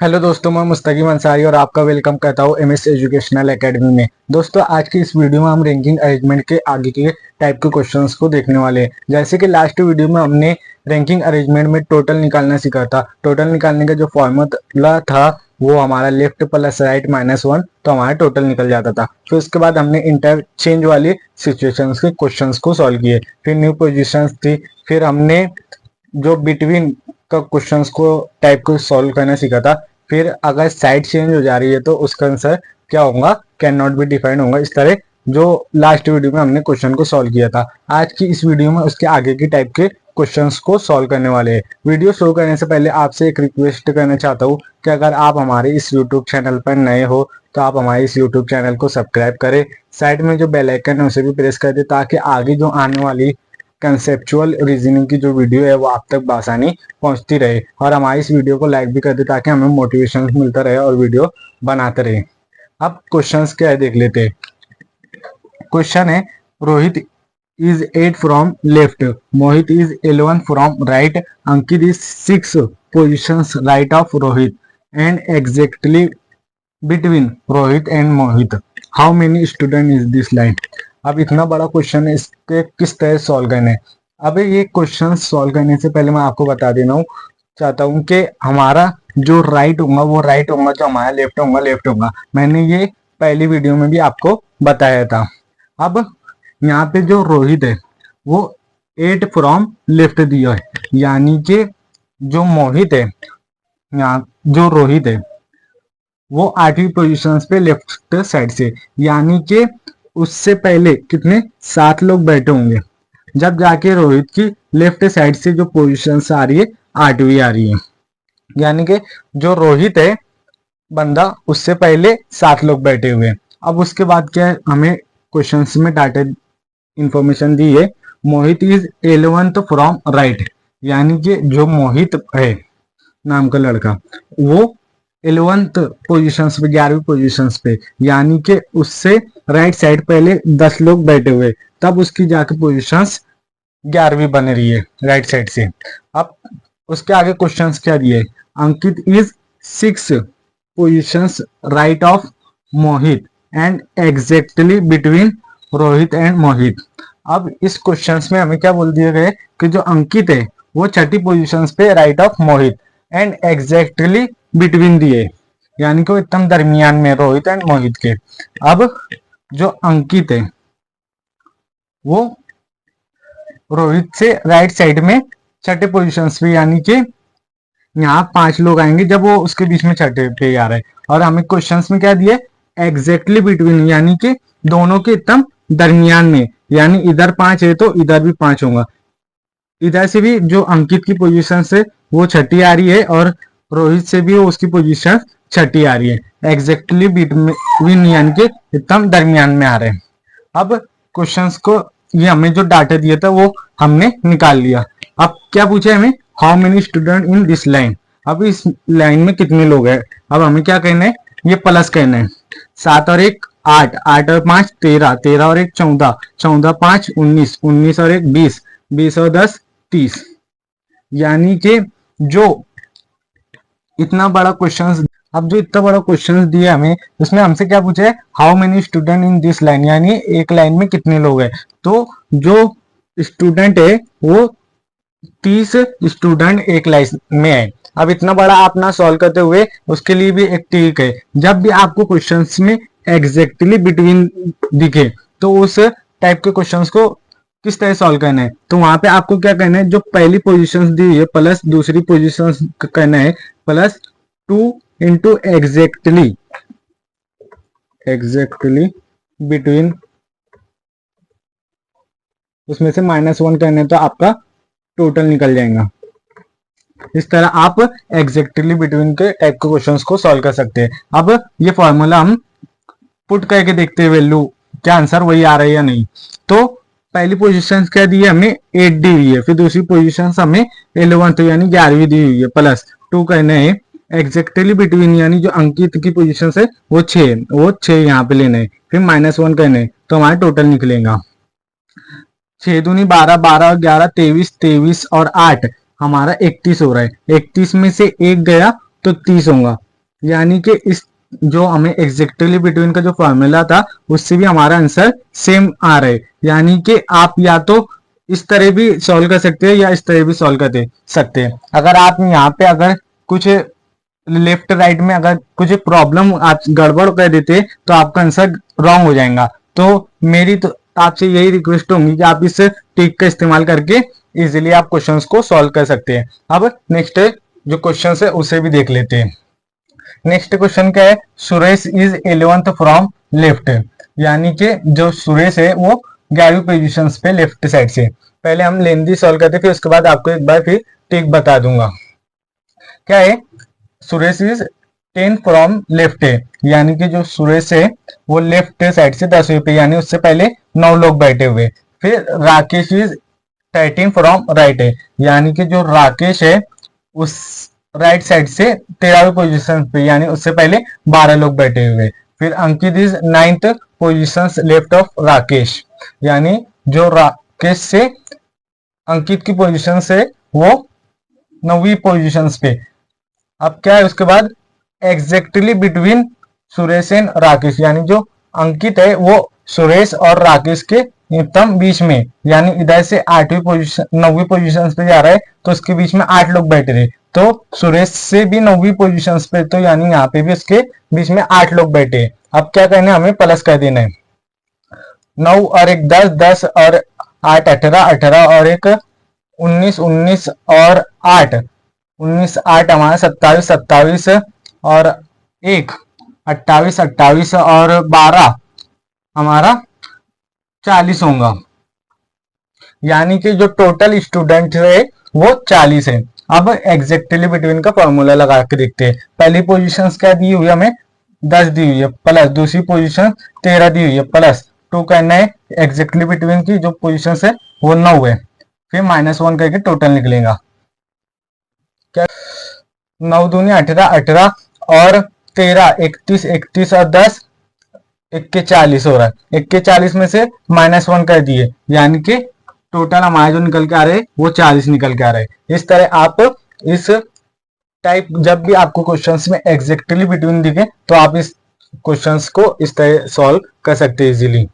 Hello दोस्तों, मैं मुस्तकीम अंसारी और आपका वेलकम करता हूँ एमएस एजुकेशनल एकेडमी में। दोस्तों, आज की इस वीडियो में हम रैंकिंग अरेंजमेंट के आगे के टाइप के क्वेश्चंस को देखने वाले हैं। जैसे कि लास्ट वीडियो में हमने रैंकिंग अरेंजमेंट में टोटल निकालना सीखा था। टोटल निकालने का जो फॉर्मूला था वो हमारा लेफ्ट प्लस राइट -1, तो हमारा टोटल निकल जाता था। फिर उसके बाद हमने इंटरचेंज वाली सिचुएशन के क्वेश्चन को सॉल्व किए। फिर न्यू पोजिशन थी। फिर हमने जो बिटवीन का क्वेश्चंस को टाइप को सॉल्व करना सीखा था। फिर अगर साइड चेंज हो जा रही है तो उसका आंसर क्या होगा, कैन नॉट बी डिफाइंड होगा। इस तरह जो लास्ट वीडियो में हमने क्वेश्चन को सॉल्व किया था, आज की इस वीडियो में उसके आगे की टाइप के क्वेश्चंस को सॉल्व करने वाले हैं। वीडियो शुरू करने से पहले आपसे एक रिक्वेस्ट करना चाहता हूँ कि अगर आप हमारे इस यूट्यूब चैनल पर नए हो तो आप हमारे इस यूट्यूब चैनल को सब्सक्राइब करें। साइड में जो बेल आइकन है उसे भी प्रेस कर दे ताकि आगे जो आने वाली कंसेप्चुअल रीजनिंग की जो वीडियो है वो आप तक बआसानी पहुंचती रहे। और हमारी इस वीडियो को लाइक भी कर दे ताकि हमें मोटिवेशन मिलता रहे और वीडियो बनाते रहे। अब क्वेश्चंस क्या है देख लेते हैं। क्वेश्चन है, Rohit is 8 from left, Mohit is 11 from right, Ankit is 6 positions right of Rohit and exactly between Rohit and Mohit. How many student is this line? अब इतना बड़ा क्वेश्चन है, इसके किस तरह सॉल्व करने हैं। अब ये क्वेश्चन सॉल्व करने से पहले मैं आपको बता देना हूँ चाहता हूँ कि हमारा जो राइट होगा वो राइट होगा, जो हमारा लेफ्ट होगा लेफ्ट होगा। मैंने ये पहली वीडियो में भी आपको बताया था। अब यहाँ पे जो रोहित है वो 8 फ्रॉम लेफ्ट दिया है, यानी कि जो मोहित है, यहाँ जो रोहित है वो 8वीं पोजीशन पे लेफ्ट साइड से, यानी कि उससे पहले कितने 7 लोग बैठे होंगे, जब जाके रोहित की लेफ्ट साइड से जो पोजीशन आ रही है 8वीं आ रही है। यानी कि जो रोहित है बंदा उससे पहले 7 लोग बैठे हुए हैं। अब उसके बाद क्या है, हमें क्वेश्चन में डाटा इंफॉर्मेशन दी है, मोहित इज 11th फ्रॉम राइट, यानी कि जो मोहित है नाम का लड़का वो 11th पोजीशन पे, 11वीं पोजीशन पे, यानी कि उससे राइट साइड पहले 10 लोग बैठे हुए, तब उसकी जाके पोजीशन 11वीं बन रही है राइट साइड से। अब उसके आगे क्वेश्चंस क्या दिए, Ankit is 6 positions right of Mohit and exactly between Rohit and Mohit. अब इस क्वेश्चंस में हमें क्या बोल दिया गया कि जो अंकित है वो 6ठी पोजीशंस पे right of Mohit and exactly between दिए, यानी कि वो एकदम दरमियान में रोहित एंड मोहित के। अब जो अंकित है वो रोहित से राइट साइड में 6ठे पोजीशन पे, यानी कि यहाँ 5 लोग आएंगे जब वो उसके बीच में 6ठे पे आ रहा है। और हमें क्वेश्चंस में क्या दिए, एग्जैक्टली बिटवीन, यानी कि दोनों के एकदम दरमियान में, यानी इधर 5 है तो इधर भी 5 होगा। इधर से भी जो अंकित की पोजीशन से वो 6ठी आ रही है और रोहित से भी उसकी पोजीशन 6ठी आ रही है, एग्जैक्टली बिटवीन, यानी कि एकदम दरमियान में आ रहे हैं। अब क्वेश्चंस को ये हमें जो डाटा दिया था वो हमने निकाल लिया। अब क्या पूछा है हमें, how many student in this line. अब इस लाइन में कितने लोग हैं, अब हमें क्या कहना है, ये प्लस कहना है। 7 और 1 8, 8 और 5 13, 13 और 1 14, 14 5 19, 19 और 1 20, 20 और 10 30। यानी कि जो इतना बड़ा क्वेश्चन, अब जो इतना बड़ा क्वेश्चन दिया हमें उसमें हमसे क्या पूछा है, how many student in this line, यानी एक लाइन में कितने लोग हैं। तो जो स्टूडेंट है वो 30 स्टूडेंट एक लाइन में है। अब इतना बड़ा आप ना सॉल्व करते हुए उसके लिए भी एक ट्रिक है, जब भी आपको क्वेश्चंस में एग्जैक्टली बिटवीन दिखे तो उस टाइप के क्वेश्चंस को किस तरह सॉल्व करना है। तो वहां पे आपको क्या करना है, जो पहली पोजीशन दी है प्लस दूसरी पोजीशन करना है, प्लस 2 इंटू एग्जैक्टली बिटवीन, उसमें से -1 करने तो आपका टोटल निकल जाएगा। इस तरह आप एग्जैक्टली बिटवीन के टाइप के क्वेश्चंस को सॉल्व कर सकते हैं। अब ये फॉर्मूला हम पुट करके देखते हैं वैल्यू क्या आंसर वही आ रहा है या नहीं। तो पहली पोजीशन क्या दी है, हमें 8 दी हुई है, फिर दूसरी पोजीशन हमें 11th यानी 11वीं दी हुई है, प्लस 2 कहना है एग्जैक्टली बिटवीन, यानी जो अंकित की पोजीशन है वो 6, वो 6 यहाँ पे लेना है, फिर -1 कहना है तो हमारा टोटल निकलेगा 6 दूनी 12, 12 और 11 23, 23 और 8 हमारा 31 हो रहा है। 31 में से 1 गया तो 30 होगा, यानी कि इस जो हमें एग्जैक्टली बिटवीन का जो फॉर्मूला था उससे भी हमारा आंसर सेम आ रहा है। यानी कि आप या तो इस तरह भी सॉल्व कर सकते हैं या इस तरह भी सॉल्व कर सकते हैं। अगर आप यहाँ पे अगर कुछ लेफ्ट राइट में अगर कुछ प्रॉब्लम आप गड़बड़ कर देते तो आपका आंसर रॉन्ग हो जाएगा। तो मेरी तो आपसे यही रिक्वेस्ट होगी कि आप इस ट्रिक का इस्तेमाल करके इजीली आप क्वेश्चंस को सॉल्व कर सकते हैं। अब नेक्स्ट जो क्वेश्चन है उसे भी देख लेते हैं। नेक्स्ट क्वेश्चन क्या है, Suresh is 11th from left. यानी कि जो सुरेश है वो 11वीं पोजीशन पे लेफ्ट साइड से। पहले हम लेंदी सॉल्व करते फिर उसके बाद आपको एक बार फिर ट्रिक बता दूंगा। क्या है, सुरेश इज 10 फ्रॉम लेफ्ट है। यानी कि जो सुरेश है वो लेफ्ट साइड से 10वीं पे, यानी उससे पहले 9 लोग बैठे हुए। फिर राकेश इज 13 फ्रॉम राइट है। यानी कि जो राकेश है उस राइट साइड से 13वीं पोजीशन पे, यानी उससे पहले 12 लोग बैठे हुए। फिर Ankit is 9th position left of Rakesh. यानी जो राकेश से अंकित की पोजीशन से वो 9वीं पोजीशन पे। अब क्या है उसके बाद, exactly between Suresh and Rakesh. यानी जो अंकित है वो सुरेश और राकेश के एकदम बीच में, यानी इधर से 8वीं पोजीशन 9वीं पोजीशन पे जा रहा है तो उसके बीच में 8 लोग बैठे थे। तो सुरेश से भी 9वीं पोजीशन पे, तो यानी यहाँ पे भी उसके बीच में 8 लोग बैठे। अब क्या करना है, हमें प्लस कर देना है। 9 और एक 10, 10 और 8 18, 18 और एक 19, 19 और 8, 19 8 हमारा 27, 27 और एक 28, 28 और 12 हमारा 40 होगा। यानी कि जो टोटल स्टूडेंट है वो 40 है। अब एग्जैक्टली बिटवीन का फॉर्मूला लगा के देखते हैं। पहली पोजीशन क्या दी हुई है, हमें 10 दी हुई है प्लस दूसरी पोजीशन 13 दी हुई है प्लस 2 करना है। एग्जैक्टली बिटवीन की जो पोजीशन है वो 9 है। फिर -1 करके टोटल निकलेगा। क्या, 9 दूनी 18, 18 और 13 31, 31 और 10 इक्के 40 हो रहा है। इक्के 40 में से -1 कर दिए, यानी कि टोटल हमारे जो निकल के आ रहे हैं वो 40 निकल के आ रहे हैं। इस तरह आप इस टाइप जब भी आपको क्वेश्चंस में एग्जैक्टली बिटवीन दिखे तो आप इस क्वेश्चंस को इस तरह सॉल्व कर सकते हैं इजीली।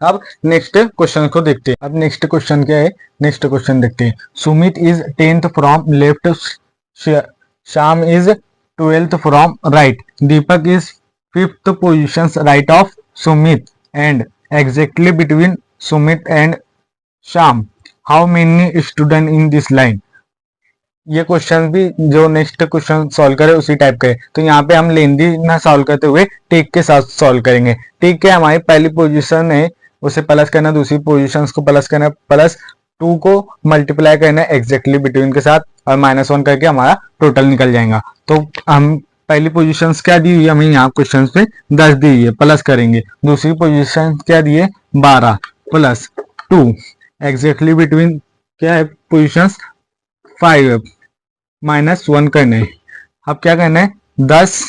अब नेक्स्ट क्वेश्चन को देखते हैं। अब नेक्स्ट क्वेश्चन क्या है, नेक्स्ट क्वेश्चन देखते हैं। Sumit is 10th from left, Shyam is 12th from right, Deepak is 5th position right of Sumit and exactly between Sumit and Shyam, how many student in this line. ये क्वेश्चन भी जो नेक्स्ट क्वेश्चन सॉल्व करे उसी type का है। तो यहाँ पे हम लेंदी ना सॉल्व करते हुए टिक के साथ सॉल्व करेंगे। टिक क्या, हमारी पहली पोजीशन है उसे प्लस करना, दूसरी पोजीशंस को प्लस करना, प्लस 2 को मल्टीप्लाई करना एग्जैक्टली बिटवीन के साथ और -1 करके हमारा टोटल निकल जाएगा। तो हम पहली पोजीशंस क्या दी हुई है हमें यहाँ क्वेश्चन पे 10 दी हुई है, प्लस करेंगे। दूसरी पोजीशन क्या दी है 12 प्लस 2, एग्जैक्टली बिटवीन क्या है पोजीशंस 5 -1 करना है। अब क्या करना है, 10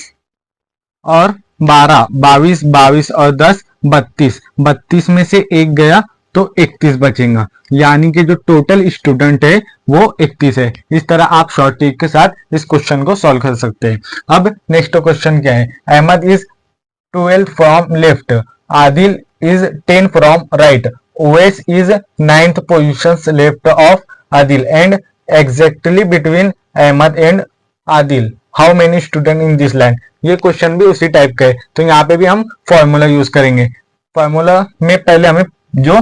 और 12 22, 22 और 10 32, 32 में से एक गया तो 31 बचेगा। यानी कि जो टोटल स्टूडेंट है वो 31 है। इस तरह आप शॉर्ट ट्रिक के साथ इस क्वेश्चन को सॉल्व कर सकते हैं। अब नेक्स्ट क्वेश्चन क्या है, Ahmad is 12 from left, Adil is 10 from right, Owais is 9th position left of Adil and exactly between Ahmad and Adil, how many student in this line. ये क्वेश्चन भी उसी टाइप का है। तो यहाँ पे भी हम फॉर्मूला यूज करेंगे। फॉर्मूला में पहले हमें जो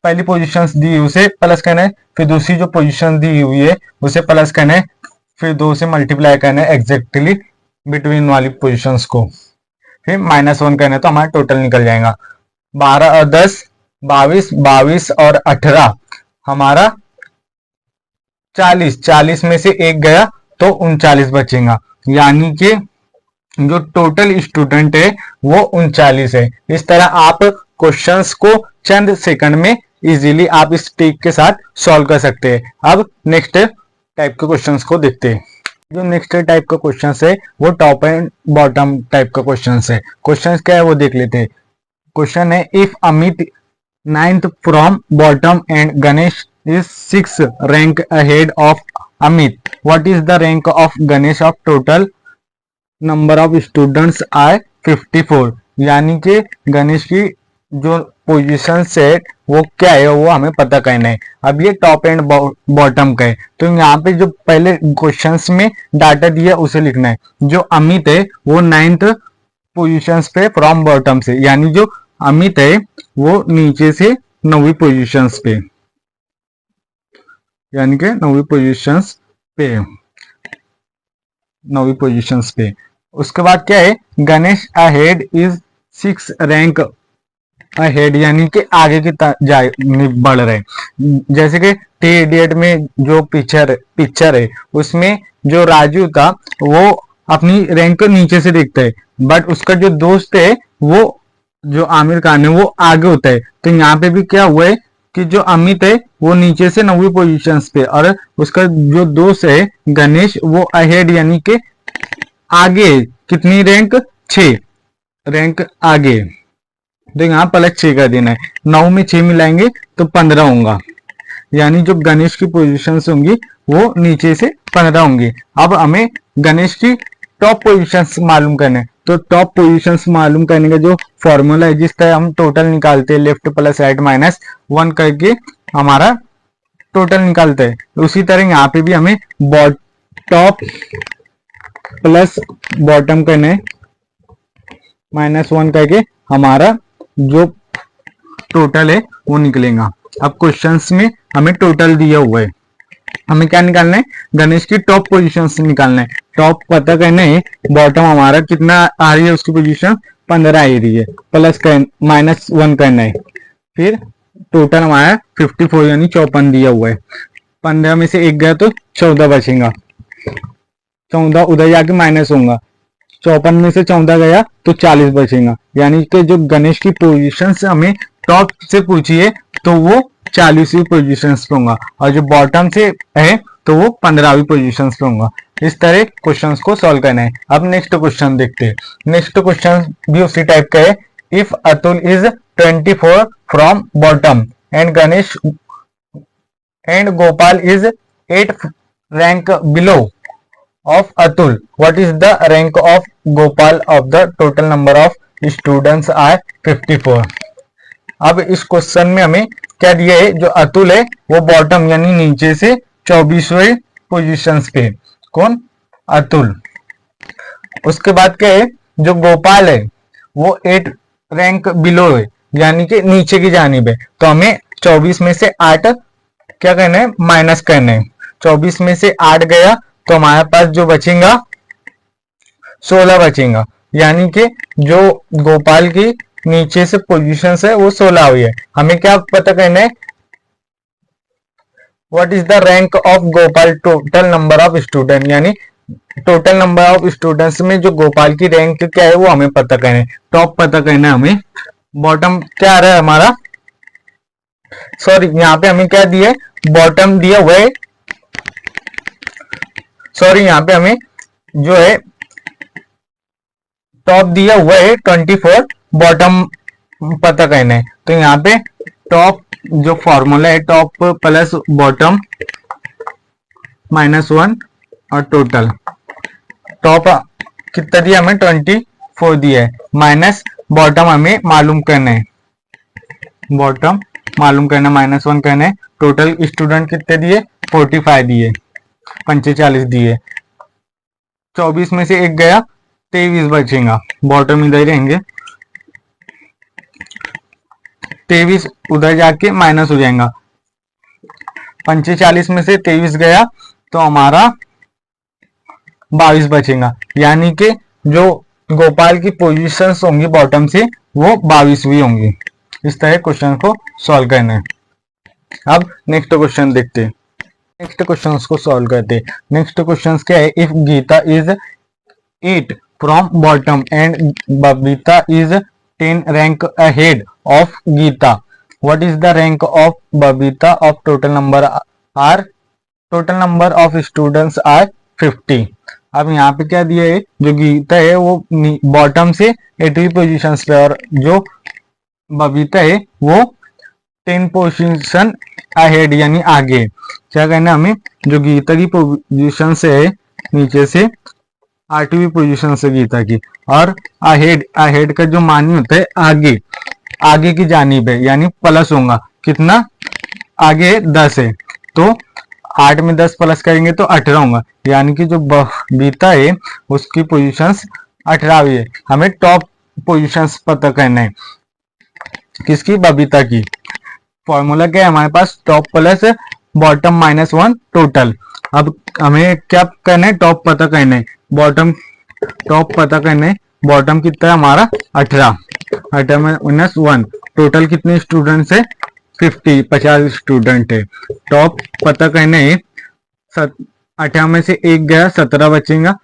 पहली पोजीशन दी है उसे प्लस करना है, फिर दूसरी जो पोजीशन दी हुई है उसे प्लस करना है, फिर 2 से मल्टीप्लाई करना है एग्जैक्टली बिटवीन वाली पोजीशंस को, फिर -1 करना है तो हमारा टोटल निकल जाएगा। 12 और 10 22, 22 और 18 हमारा 40, 40 में से एक गया तो 39 बचेगा। यानी कि जो टोटल स्टूडेंट है वो 39 है। इस तरह आप क्वेश्चंस को चंद सेकंड में इजीली आप इस ट्रिक के साथ सॉल्व कर सकते हैं। अब नेक्स्ट टाइप के क्वेश्चंस को देखते हैं। जो नेक्स्ट टाइप का क्वेश्चन है वो टॉप एंड बॉटम टाइप का क्वेश्चन है। क्वेश्चन क्या है वो देख लेते हैं। क्वेश्चन है, if Amit 9th from bottom and Ganesh is 6 rank ahead of Amit, what is the rank of Ganesh of total number of students are 54, यानी कि गणेश की जो पोजीशन है वो क्या है वो हमें पता करना है। अब ये टॉप एंड बॉटम का है, तो यहाँ पे जो पहले क्वेश्चंस में डाटा दिया उसे लिखना है। जो अमित है वो 9th पोजीशन पे फ्रॉम बॉटम से, यानी जो अमित है वो नीचे से 9वीं पोजीशन पे, यानी कि 9वीं पोजीशन पे। उसके बाद क्या है, Ganesh ahead is 6 rank ahead, यानी कि आगे की बढ़ रहे। जैसे कि टी इडियट में जो पिक्चर है उसमें जो राजू था वो अपनी रैंक को नीचे से देखता है, बट उसका जो दोस्त है वो जो आमिर खान है वो आगे होता है। तो यहाँ पे भी क्या हुआ है कि जो अमित है वो नीचे से 9वीं पोजीशन पे और उसका जो दोस्त है गणेश वो अहेड, यानी कि आगे कितनी रैंक, 6 रैंक आगे। तो यहाँ प्लस 6 कर देना है, 9 में 6 मिलाएंगे तो 15 होगा, यानी जो गणेश की पोजीशन होंगी वो नीचे से 15 होंगी। अब हमें गणेश की टॉप पोजीशंस मालूम करने, तो टॉप पोजीशंस मालूम करने का जो फॉर्मूला है जिसका हम टोटल निकालते हैं लेफ्ट प्लस राइट माइनस 1 करके हमारा टोटल निकालते हैं, उसी तरह यहाँ पे भी हमें टॉप प्लस बॉटम करना है -1 करके हमारा जो टोटल है वो निकलेगा। अब क्वेश्चंस में हमें टोटल दिया हुआ है, हमें क्या निकालना है, गणेश की टॉप पोजीशन से निकालना है। टॉप पता करना है, बॉटम हमारा कितना आ रही है उसकी पोजीशन 15 आ रही है, प्लस -1 करना है, फिर टोटल हमारा 54 यानी 54 दिया हुआ है। 15 में से 1 गया तो 14 बचेगा, 14 उधर जाके माइनस होगा, 54 में से 14 गया तो 40 बचेगा, यानी कि जो गणेश की पोजीशन से हमें टॉप से पूछी है तो वो 40वीं पोजीशन पे होगा, और जो बॉटम से है तो वो 15वीं पोजीशन पे होगा। इस तरह क्वेश्चंस को सॉल्व करना है। अब नेक्स्ट क्वेश्चन देखते हैं। नेक्स्ट क्वेश्चन भी उसी टाइप का है। If Atul is 24 from bottom and Ganesh and Gopal is 8 rank below of Atul, what is the rank of Gopal of the total number of students are 54। अब इस क्वेश्चन में हमें क्या दिया है, जो अतुल है वो बॉटम यानी नीचे से 24वें पोजीशन पे, कौन, अतुल। उसके बाद क्या है, जो गोपाल है वो 8 रैंक बिलो है, यानी कि नीचे की जानिब है, तो हमें 24 में से 8 क्या करना है, माइनस करना है। 24 में से 8 गया तो हमारे पास जो बचेगा 16 बचेगा, यानी कि जो गोपाल की नीचे से पोजीशन है वो 16 हुई है। हमें क्या पता करना है, what is the rank of Gopal total number of student, यानी टोटल नंबर ऑफ स्टूडेंट्स में जो गोपाल की रैंक क्या है वो हमें पता करना है। टॉप पता करना है हमें, बॉटम क्या आ रहा है हमारा, सॉरी यहाँ पे हमें क्या दिया है, बॉटम दिया हुआ है, सॉरी यहाँ पे हमें जो है टॉप दिया हुआ है 24, बॉटम पता करना है। तो यहाँ पे टॉप जो फॉर्मूला है, टॉप प्लस बॉटम -1 और टोटल, टॉप कितना दिया हमें 24 दिया है, माइनस बॉटम हमें मालूम करना है, बॉटम मालूम करना, -1 करना है। टोटल स्टूडेंट कितने दिए, 45 दिए, 45 दिए, 24 में से 1 गया 23 बचेगा, बॉटम इधर रहेंगे, 23 उधर जाके माइनस हो जाएगा, 45 में से 23 गया तो हमारा 22 बचेगा, यानी कि जो गोपाल की पोजीशंस होंगी बॉटम से वो 22वीं होंगी। इस तरह क्वेश्चन को सॉल्व करना है। अब नेक्स्ट क्वेश्चन देखते हैं, नेक्स्ट क्वेश्चन को सॉल्व करते हैं। नेक्स्ट क्वेश्चन क्या है, if Geeta is 8 from bottom and Babita is 10 rank ahead of Geeta, what is the rank of Babita of total number of students are 50। अब यहाँ पे क्या दिया है, जो गीता है वो बॉटम से 8वीं पोजीशन पे और जो बबीता है वो 10 पोजीशन अहेड यानी आगे। क्या करना है हमें, जो गीता की पोजीशन से है नीचे से 8वीं पोजीशन से गीता की। और अहेड, अहेड का जो मानी होता है आगे, आगे की जानिब है, यानी प्लस होगा कितना, आगे 10 है तो 8 में 10 प्लस करेंगे तो 18 होगा, यानी कि जो बीता है उसकी पोजीशंस 18वीं है। हमें टॉप पोजीशंस पता करना है, किसकी, बबीता की। फॉर्मूला क्या है हमारे पास, टॉप प्लस बॉटम -1 टोटल। अब हमें क्या करना है, टॉप पता करना है, बॉटम, टॉप पता करना है। बॉटम कितना है हमारा 18, 18 में -1, टोटल कितने स्टूडेंट्स है 50 स्टूडेंट है। टॉप पता करना है, 18 में से 1 गया 17 बचेगा,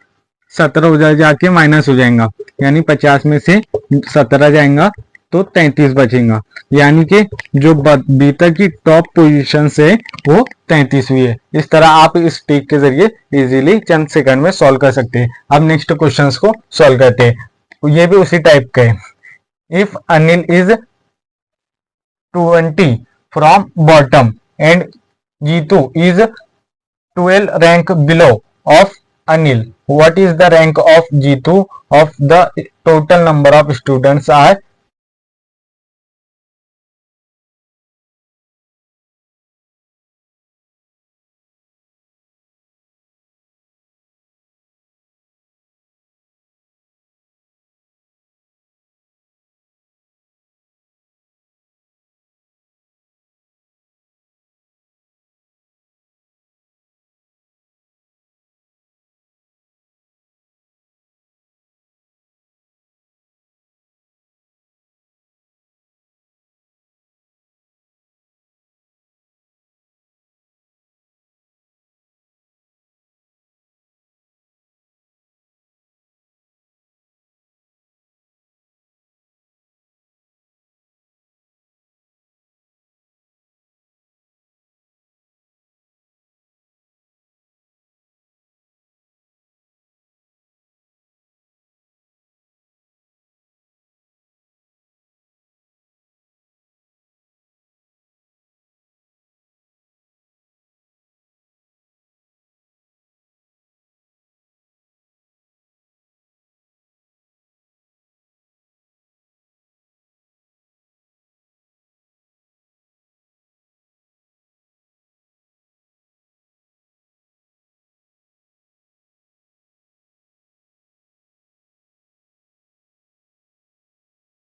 17 उधर जाके माइनस हो जाएगा, यानी 50 में से 17 जाएगा तो 33 बचेगा, यानी कि जो बीता की टॉप पोजीशन है वो 33वीं है। इस तरह आप इस ट्रिक के जरिए इजीली चंद सेकंड में सॉल्व कर सकते हैं। अब नेक्स्ट क्वेश्चन को सॉल्व करते हैं, ये भी उसी टाइप का है। If Anil is 20 from bottom and Jitu is 12 rank below of Anil, what is the rank of Jitu of the total number of students are